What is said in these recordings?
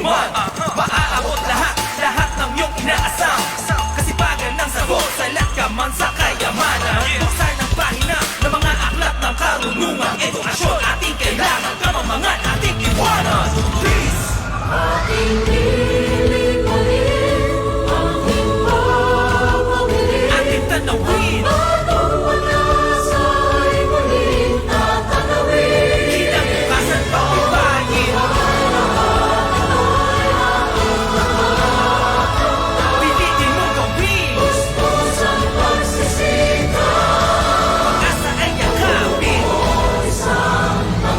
man. Maaabot lahat ng iyong inaasam. Kasipagan ng sagot, salat ka man sa kayamanan. Buksan ng pahina ng mga aklat ng karunungan. Edukasyon ating kailangan, kamamangan ating iwanan. Please! Ating lilipalin, ating papawin, ating tanawin, bagong wanas ay muling tatanawin. Kinabukasan pagbibayin, pilitin mo gawin. Pusang pagsisikap, Pag-asa ay yakapin.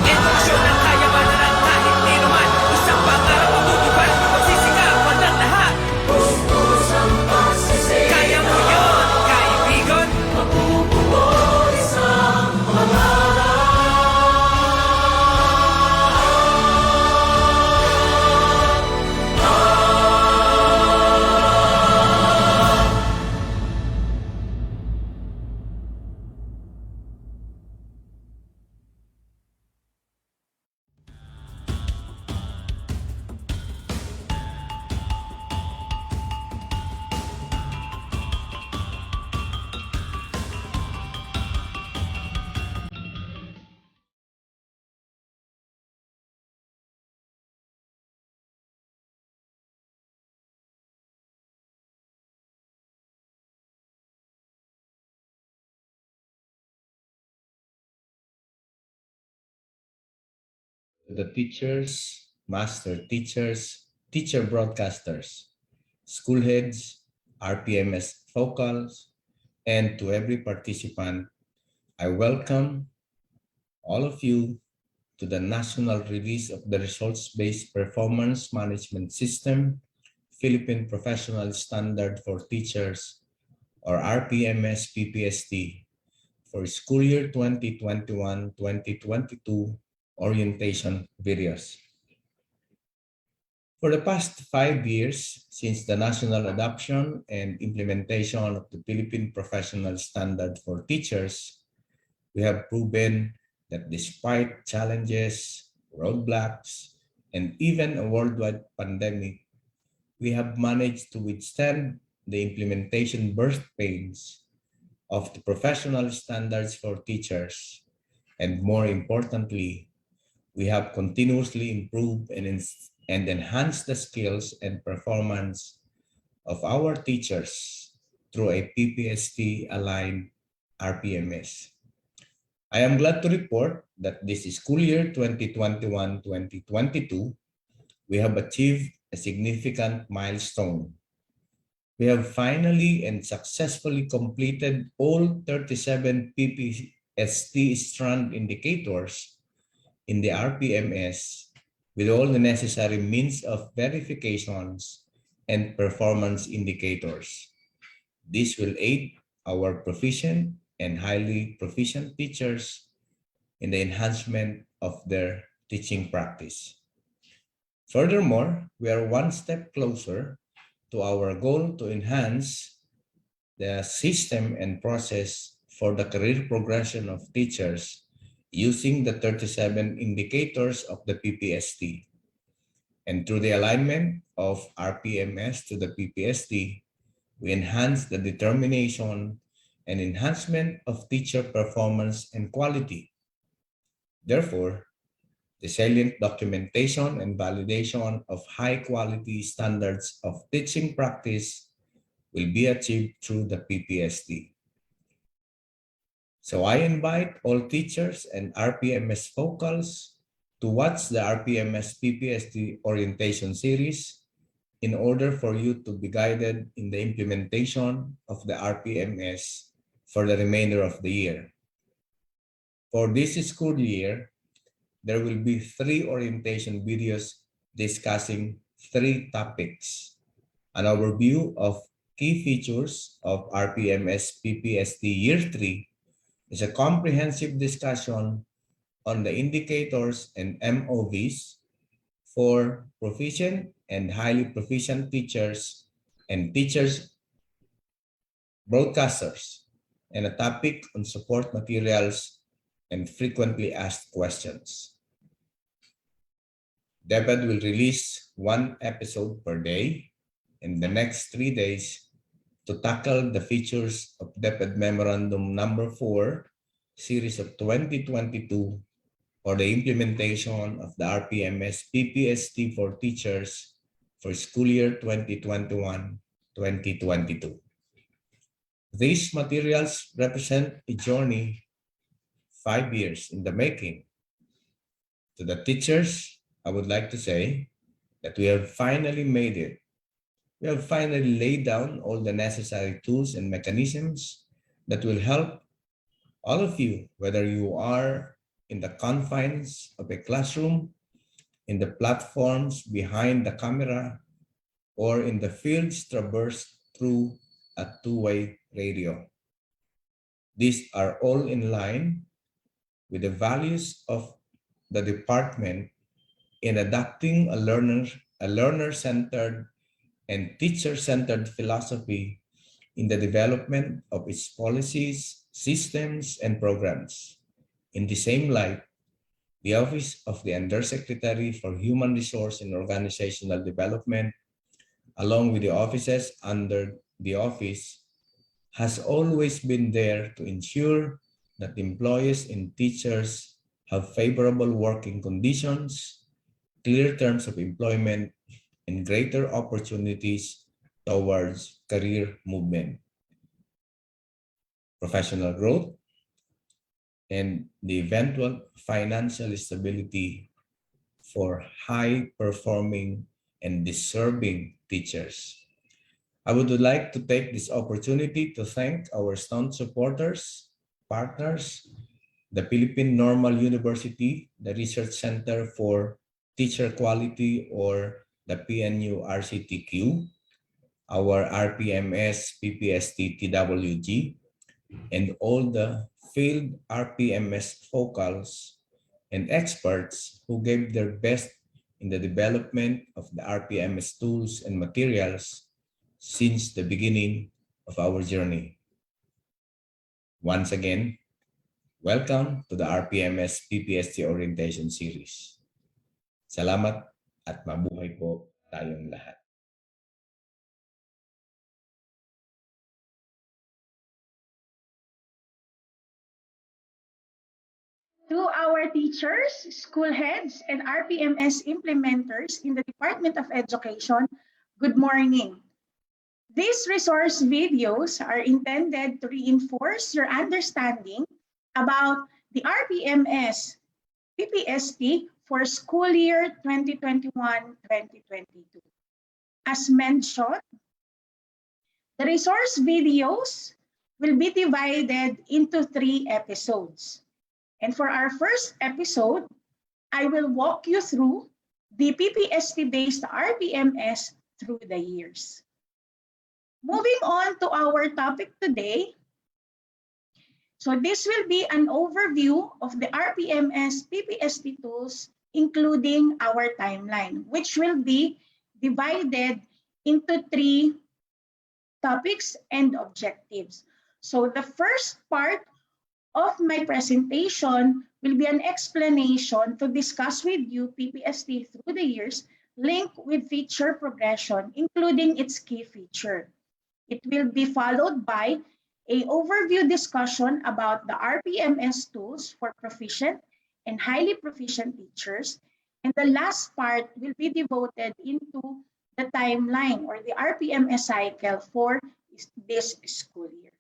Edukasyon ang kayamanan ng kahit di naman. Isang pangarap ang tutupad, magsisikapan ng lahat. pusang pagsisikap, Kaya mo yun, kaibigan. mabubuo isang pangarap. To the teachers, master teachers, teacher broadcasters, school heads, RPMS focals, and to every participant, I welcome all of you to the national release of the Results-Based Performance Management System, Philippine Professional Standard for Teachers, or RPMS-PPST, for school year 2021-2022 orientation videos. For the past 5 years, since the national adoption and implementation of the Philippine Professional Standard for Teachers, we have proven that despite challenges, roadblocks, and even a worldwide pandemic, we have managed to withstand the implementation birth pains of the professional standards for teachers, and more importantly, we have continuously improved and enhanced the skills and performance of our teachers through a PPST-aligned RPMS. I am glad to report that this school year 2021-2022, we have achieved a significant milestone. We have finally and successfully completed all 37 PPST strand indicators in the RPMS with all the necessary means of verifications and performance indicators. This will aid our proficient and highly proficient teachers in the enhancement of their teaching practice. Furthermore, we are one step closer to our goal to enhance the system and process for the career progression of teachers using the 37 indicators of the PPST. And through the alignment of RPMS to the PPST, we enhance the determination and enhancement of teacher performance and quality. Therefore, the salient documentation and validation of high-quality standards of teaching practice will be achieved through the PPST. So I invite all teachers and RPMS focals to watch the RPMS-PPST orientation series in order for you to be guided in the implementation of the RPMS for the remainder of the year. For this school year, there will be 3 orientation videos discussing 3 topics: an overview of key features of RPMS-PPST Year 3 is a comprehensive discussion on the indicators and MOVs for proficient and highly proficient teachers and teachers broadcasters, and a topic on support materials and frequently asked questions. DepEd will release one episode per day in the next 3 days to tackle the features of DepEd Memorandum number 4, series of 2022, or the implementation of the RPMS-PPST for teachers for school year 2021-2022. These materials represent a journey 5 years in the making. To the teachers, I would like to say that we have finally made it. We have finally laid down all the necessary tools and mechanisms that will help all of you, whether you are in the confines of a classroom, in the platforms behind the camera, or in the fields traversed through a two-way radio. These are all in line with the values of the department in adopting a learner-centered and teacher-centered philosophy in the development of its policies, systems, and programs. In the same light, the Office of the Undersecretary for Human Resource and Organizational Development, along with the offices under the office, has always been there to ensure that employees and teachers have favorable working conditions, clear terms of employment, and greater opportunities towards career movement, professional growth, and the eventual financial stability for high-performing and deserving teachers. I would like to take this opportunity to thank our staunch supporters, partners, the Philippine Normal University, the Research Center for Teacher Quality, or the PNU RCTQ, our RPMS-PPST TWG, and all the field RPMS focals and experts who gave their best in the development of the RPMS tools and materials since the beginning of our journey. Once again, welcome to the RPMS-PPST Orientation Series. Salamat at mabuhay po tayong lahat. To our teachers, school heads, and RPMS implementers in the Department of Education, good morning. These resource videos are intended to reinforce your understanding about the RPMS-PPST for school year 2021-2022. As mentioned, the resource videos will be divided into 3 episodes. And for our first episode, I will walk you through the PPST-based RPMS through the years. Moving on to our topic today. So this will be an overview of the RPMS-PPST tools, including our timeline, which will be divided into 3 topics and objectives. So the first part of my presentation will be an explanation to discuss with you PPST through the years linked with feature progression, including its key feature. It will be followed by an overview discussion about the RPMS tools for proficient and highly proficient teachers. And the last part will be devoted into the timeline or the RPMS cycle for this school year.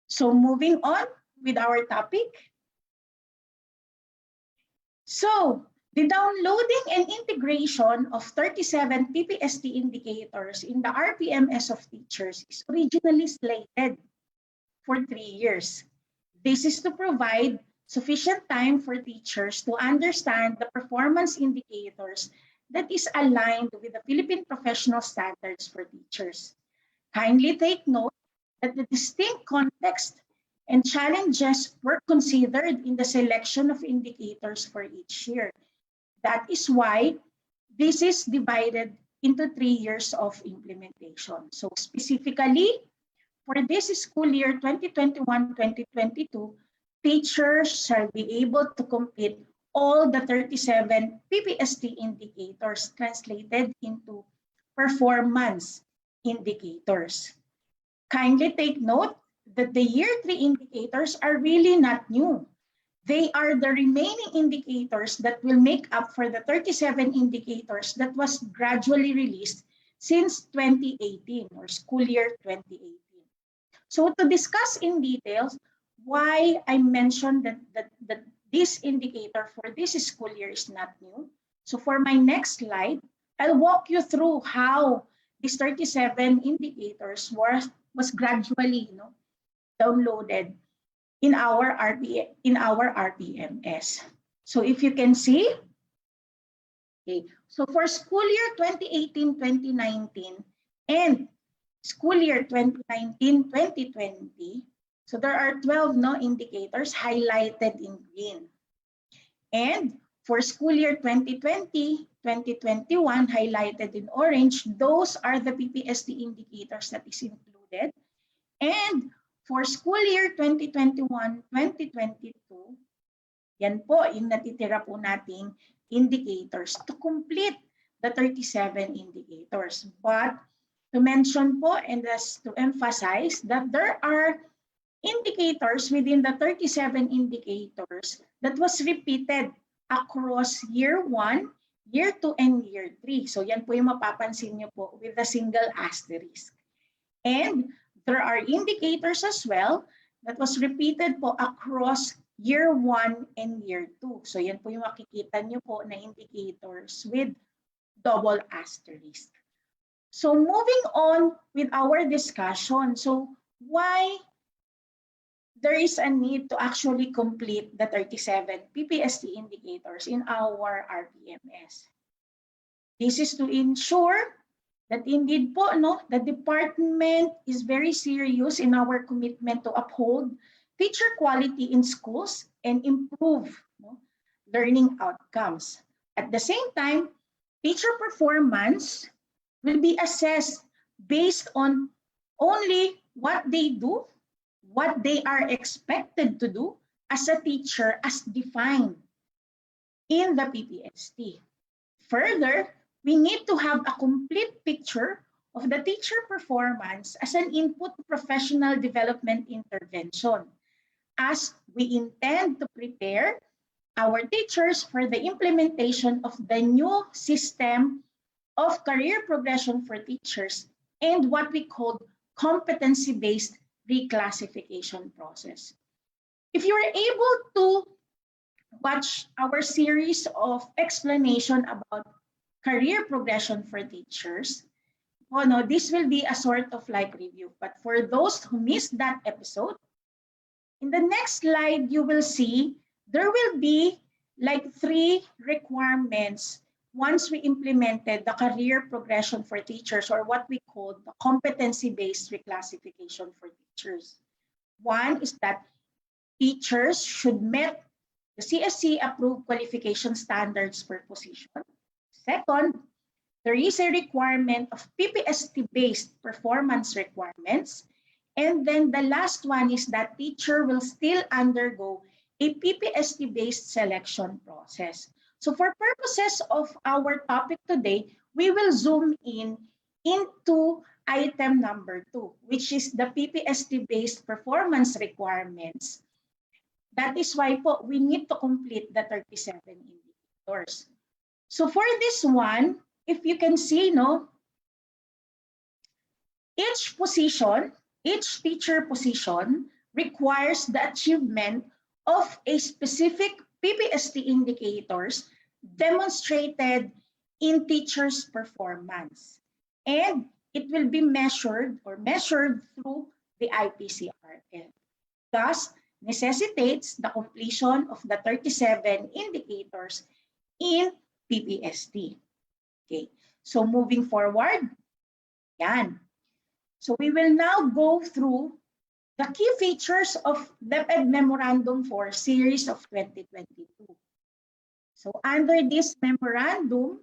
So moving on with our topic. So, the downloading and integration of 37 PPST indicators in the RPMS of teachers is originally slated for 3 years. This is to provide sufficient time for teachers to understand the performance indicators that is aligned with the Philippine professional standards for teachers. Kindly take note that the distinct context and challenges were considered in the selection of indicators for each year. That is why this is divided into 3 years of implementation. So specifically, for this school year 2021-2022, teachers shall be able to complete all the 37 PPST indicators translated into performance indicators. Kindly take note that the year 3 indicators are really not new. They are the remaining indicators that will make up for the 37 indicators that was gradually released since 2018 or school year 2018. So to discuss in details why I mentioned that this indicator for this school year is not new. So for my next slide, I'll walk you through how these 37 indicators was gradually downloaded in our RPMS. So if you can see, okay, so for school year 2018-2019 and school year 2019-2020, so there are 12 indicators highlighted in green. And for school year 2020-2021 highlighted in orange, those are the PPST indicators that is included. And for school year 2021-2022, yan po yung natitira po nating indicators to complete the 37 indicators. But to mention po and just to emphasize that there are indicators within the 37 indicators that was repeated across year 1, year 2, and year 3. So yan po yung mapapansin nyo po with a single asterisk. And there are indicators as well that was repeated po across year 1 and year 2. So yan po yung makikita nyo po na indicators with double asterisk. So moving on with our discussion. So why there is a need to actually complete the 37 PPST indicators in our RPMS? This is to ensure that indeed po, the department is very serious in our commitment to uphold teacher quality in schools and improve learning outcomes. At the same time, teacher performance will be assessed based on only what they do, what they are expected to do as a teacher as defined in the PPST. Further, we need to have a complete picture of the teacher performance as an input to professional development intervention, as we intend to prepare our teachers for the implementation of the new system of career progression for teachers and what we call competency-based reclassification process. If you are able to watch our series of explanation about career progression for teachers, this will be a sort of like review. But for those who missed that episode, in the next slide, you will see there will be like 3 requirements once we implemented the career progression for teachers, or what we call the competency-based reclassification for teachers. One is that teachers should meet the CSC-approved qualification standards per position. Second, there is a requirement of PPST-based performance requirements. And then the last one is that teacher will still undergo a PPST-based selection process. So for purposes of our topic today, we will zoom in into item number 2, which is the PPST-based performance requirements. That is why po we need to complete the 37 indicators. So for this one, if you can see, each position, each teacher position requires the achievement of a specific PPST indicators demonstrated in teachers' performance. And it will be measured through the IPCRF. Thus, necessitates the completion of the 37 indicators in PPST. Okay, so moving forward, yan. So we will now go through the key features of DepEd Memorandum for Series of 2022. So under this memorandum,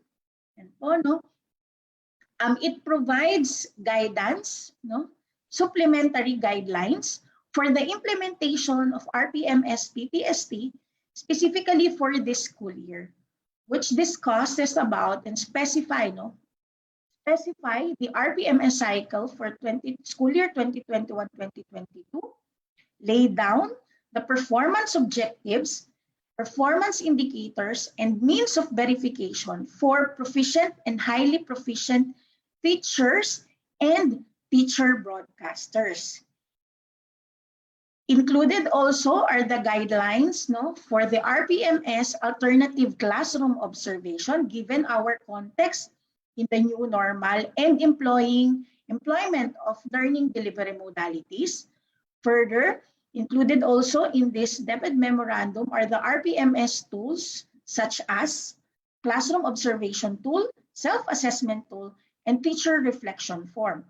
it provides guidance, supplementary guidelines for the implementation of RPMS-PPST specifically for this school year, which discusses about and specify the RPMS cycle for school year 2021-2022, lay down the performance objectives, performance indicators, and means of verification for proficient and highly proficient teachers and teacher broadcasters. Included also are the guidelines for the RPMS alternative classroom observation given our context in the new normal and employment of learning delivery modalities. Further, included also in this DepEd memorandum are the RPMS tools such as classroom observation tool, self-assessment tool, and teacher reflection form,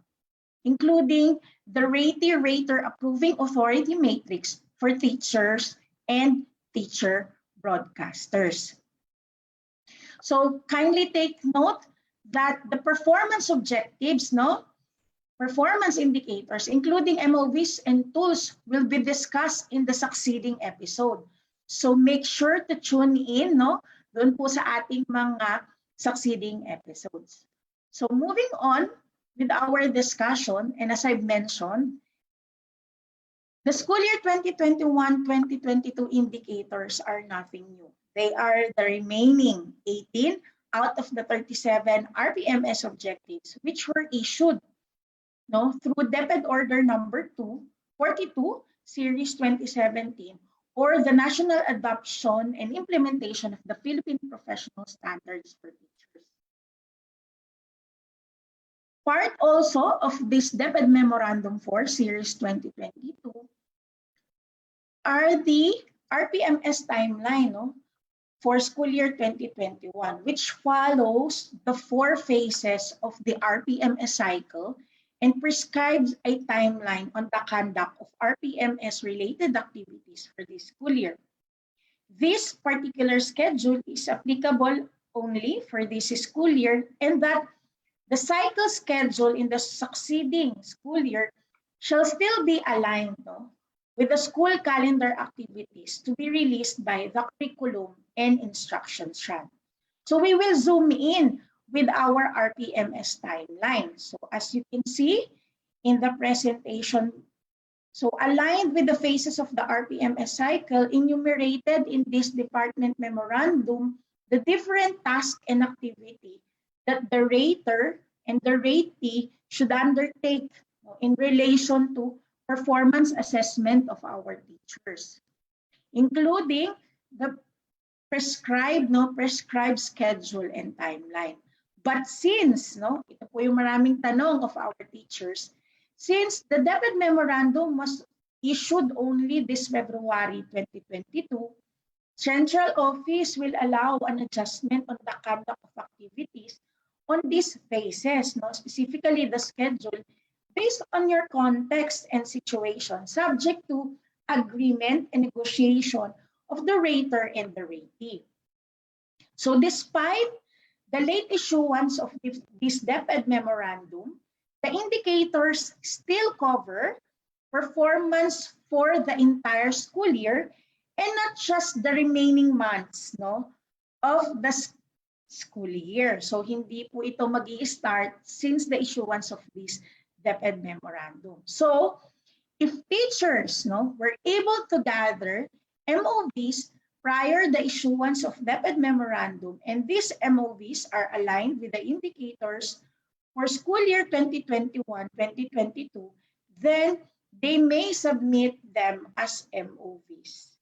including the rater approving authority matrix for teachers and teacher broadcasters. So kindly take note that the performance objectives, performance indicators, including MOVs and tools, will be discussed in the succeeding episode. So make sure to tune in doon po sa ating mga succeeding episodes. So moving on with our discussion, and as I've mentioned, the school year 2021-2022 indicators are nothing new. They are the remaining 18 out of the 37 RPMS objectives which were issued through DepEd Order number 42, Series 2017, or the National Adoption and Implementation of the Philippine Professional Standards for Teachers. Part also of this DepEd Memorandum 4, Series 2022, are the RPMS timeline for school year 2021, which follows the 4 phases of the RPMS cycle and prescribes a timeline on the conduct of RPMS-related activities for this school year. This particular schedule is applicable only for this school year, and that the cycle schedule in the succeeding school year shall still be aligned with the school calendar activities to be released by the curriculum and instruction strand. So we will zoom in with our RPMS timeline. So as you can see in the presentation, so aligned with the phases of the RPMS cycle enumerated in this department memorandum, the different task and activity that the rater and the ratee should undertake in relation to performance assessment of our teachers, including the prescribed schedule and timeline. But since, ito po yung maraming tanong of our teachers, since the DepEd memorandum was issued only this February 2022, Central Office will allow an adjustment on the conduct of activities on these phases, specifically the schedule, based on your context and situation, subject to agreement and negotiation of the rater and the ratee. So despite the late issuance of this DepEd memorandum, the indicators still cover performance for the entire school year and not just the remaining months of the school year. So hindi po ito mag-i-start since the issuance of this DepEd memorandum. So if teachers were able to gather MOVs prior the issuance of DepEd memorandum, and these MOVs are aligned with the indicators for school year 2021-2022, then they may submit them as MOVs,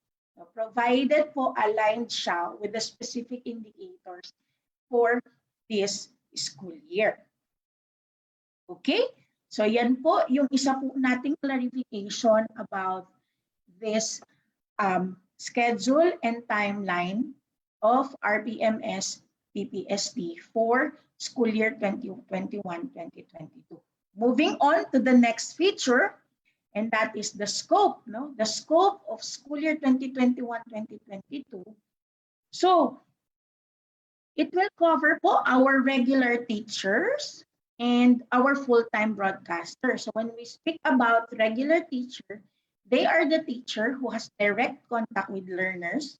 provided po aligned siya with the specific indicators for this school year. Okay? So yan po yung isa po nating clarification about this schedule and timeline of RPMS-PPST for school year 2021-2022. Moving on to the next feature, and that is the scope, the scope of school year 2021-2022. So it will cover po our regular teachers and our full-time broadcasters. So when we speak about regular teacher, they are the teacher who has direct contact with learners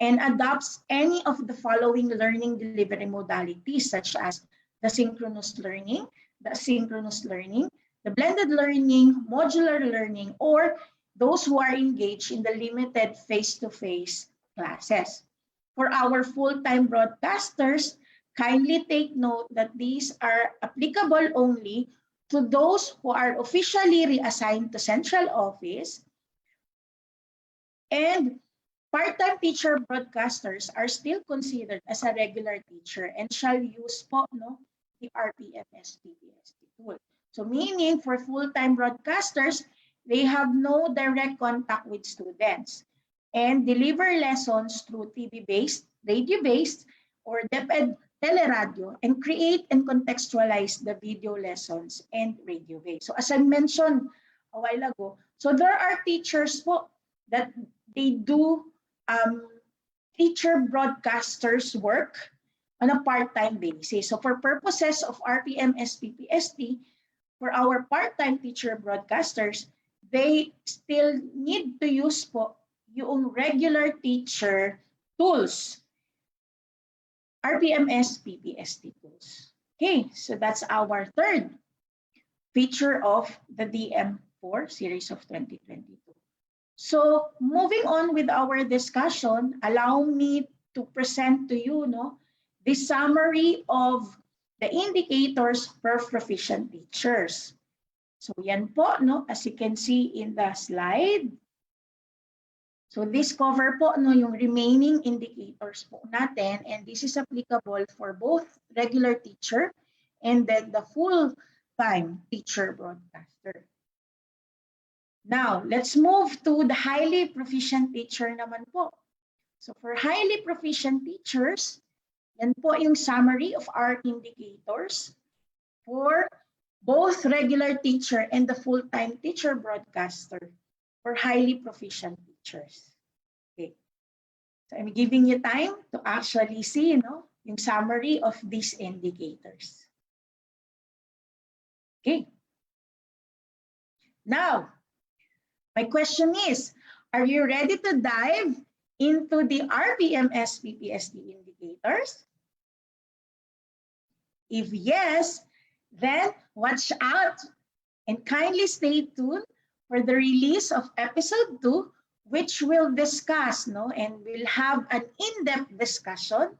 and adopts any of the following learning delivery modalities, such as the synchronous learning, the asynchronous learning, the blended learning, modular learning, or those who are engaged in the limited face-to-face classes. For our full-time broadcasters, kindly take note that these are applicable only to those who are officially reassigned to central office, and part-time teacher broadcasters are still considered as a regular teacher and shall use the RPMS-PPST tool. So meaning for full-time broadcasters, they have no direct contact with students and deliver lessons through TV-based, radio-based, or DepEd teleradio, and create and contextualize the video lessons and radio-based. So as I mentioned a while ago, so there are teachers that they do teacher broadcasters work on a part-time basis. So for purposes of RPMS-PPST, for our part-time teacher broadcasters, they still need to use yung regular teacher tools, RPMS-PPST tools. Okay, so that's our third feature of the DM4 series of 2022. So moving on with our discussion, allow me to present to you the summary of the indicators for proficient teachers. So yan po, as you can see in the slide. So this cover po yung remaining indicators po natin, and this is applicable for both regular teacher and then the full-time teacher broadcaster. Now, let's move to the highly proficient teacher naman po. So for highly proficient teachers, yan po yung summary of our indicators for both regular teacher and the full-time teacher broadcaster for highly proficient teachers. Okay. So I'm giving you time to actually see yung summary of these indicators. Okay. Now, my question is, are you ready to dive into the RPMS-PPST indicators? If yes, then watch out and kindly stay tuned for the release of episode 2, which will discuss and we'll have an in-depth discussion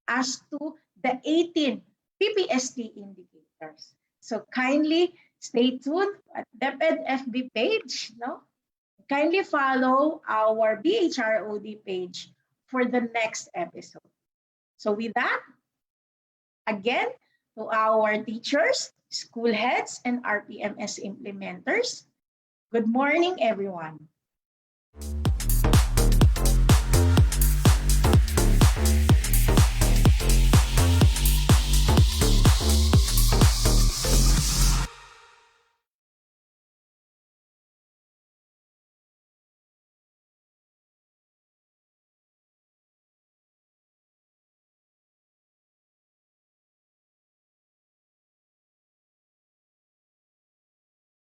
as to the 18 PPST indicators. So kindly stay tuned at DepEd FB page. Kindly follow our BHROD page for the next episode. So with that, again, to our teachers, school heads, and RPMS implementers, good morning, everyone.